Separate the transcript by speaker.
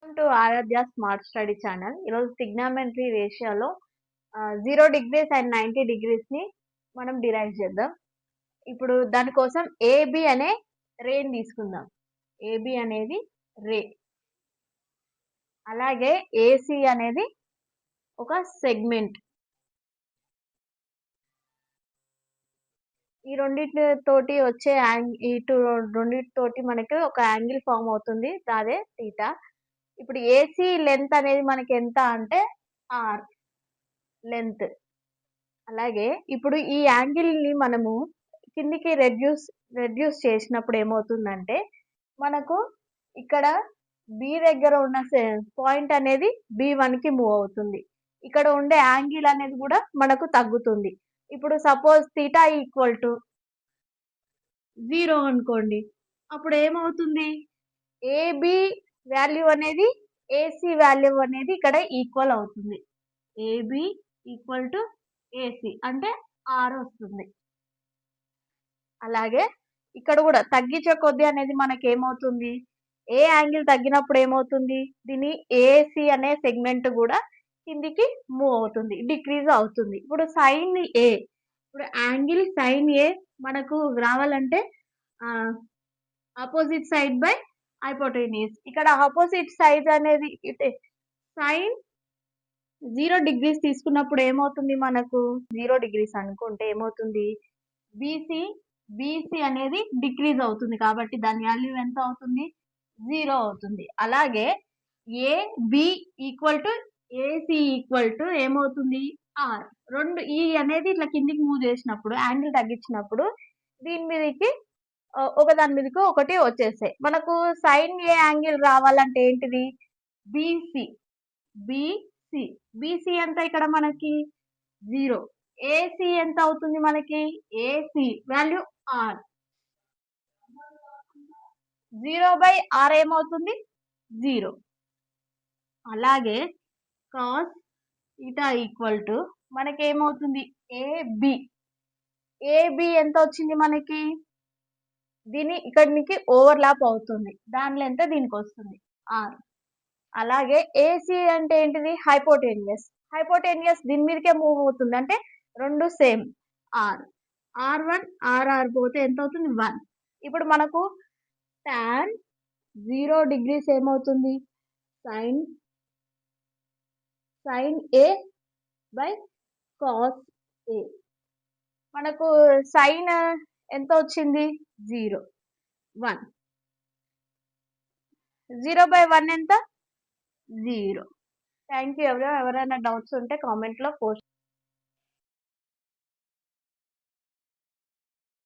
Speaker 1: Welcome to Aaradhya smart study channel. ఈరోజు trigonometry రేషియోలో 0 degrees and 90 డిగ్రీస్‌ని మనం డిరైవ్ చేద్దాం. ఇప్పుడు దానికోసం ఏబీ అనే రేని తీసుకుందాం. ఏబీ అనేది రే. అలాగే ఏసీ అనేది ఒక సెగ్మెంట్. ఈ రెండిటితోటి వచ్చే రెండిటితోటి మనకి ఒక యాంగిల్ ఫార్మ్ అవుతుంది. అదే థీటా. ఇప్పుడు ఏసీ లెంత్ అనేది మనకి ఎంత అంటే ఆర్ లెంత్. అలాగే ఇప్పుడు ఈ యాంగిల్‌ని మనము కిందికి రెడ్యూస్ చేసినప్పుడు ఏమవుతుందంటే, మనకు ఇక్కడ బి దగ్గర ఉన్న పాయింట్ అనేది బి1కి మూవ్ అవుతుంది. ఇక్కడ ఉండే యాంగిల్ అనేది కూడా మనకు తగ్గుతుంది. ఇప్పుడు సపోజ్ థీటా ఈక్వల్ టు 0 అనుకోండి. అప్పుడు ఏమవుతుంది? ఏబీ వాల్యూ అనేది ఏసీ వాల్యూ అనేది ఇక్కడ ఈక్వల్ అవుతుంది. ఏబీ ఈక్వల్ టు ఏసీ అంటే ఆర్ వస్తుంది. అలాగే ఇక్కడ కూడా తగ్గించే కొద్దీ అనేది మనకేమవుతుంది? ఏ యాంగిల్ తగ్గినప్పుడు ఏమవుతుంది? దీని ఏసీ అనే సెగ్మెంట్ కూడా కిందికి మూవ్ అవుతుంది. డిక్రీజ్ అవుతుంది. ఇప్పుడు సైన్ ఏ. ఇప్పుడు యాంగిల్ సైన్ ఏ మనకు రావాలంటే ఆపోజిట్ సైడ్ బై హైపోటెన్యూస్. ఇక్కడ ఆపోజిట్ సైడ్ అనేది సైన్ 0 డిగ్రీస్ తీసుకున్నప్పుడు ఏమవుతుంది మనకు? 0 డిగ్రీస్ అనుకుంటే ఏమవుతుంది? బీసీ అనేది డిక్రీజ్ అవుతుంది. కాబట్టి దాని వాల్యూ ఎంత అవుతుంది? 0 అవుతుంది. అలాగే AB equal to AC equal to ఏమవుతుంది? ఆర్. ఈ అనేది ఇట్లా కిందికి మూవ్ చేసినప్పుడు యాంగిల్ తగ్గించినప్పుడు దీని మీదకి ఒకదాని మీదకి ఒకటి వచ్చేస్తాయి. మనకు సైన్ ఏ యాంగిల్ రావాలంటే ఏంటిది? బీసీ. బీసీ ఎంత ఇక్కడ మనకి? 0. ఏసీ ఎంత అవుతుంది మనకి? AC value are. 0/r ఏమవుతుంది? 0. అలాగే కాస్ థీటా ఈక్వల్ టు మనకేమవుతుంది? ఏబి. ఏబి ఎంత వచ్చింది మనకి? దీని ఇక్కడికి ఓవర్‌లాప్ అవుతుంది. దాని లెంత్ దీనికొస్తుంది ఆర్. అలాగే ఏసీ అంటే ఏంటిది? హైపోటెన్యూస్. హైపోటెన్యూస్ దీని మీదకే మూవ్ అవుతుంది. అంటే 2 సేమ్ ఆర్. R1 ఆర్ఆర్ పోతే ఎంత అవుతుంది? 1. ఇప్పుడు మనకు టాన్ 0 డిగ్రీస్ ఏమవుతుంది? Sine A by cos A. మనకు సైన్ ఎంత వచ్చింది? 0. 1. 0/1 ఎంత? 0. థాంక్ యూ ఎవరైనా డౌట్స్ ఉంటే కామెంట్‌లో పోస్ట్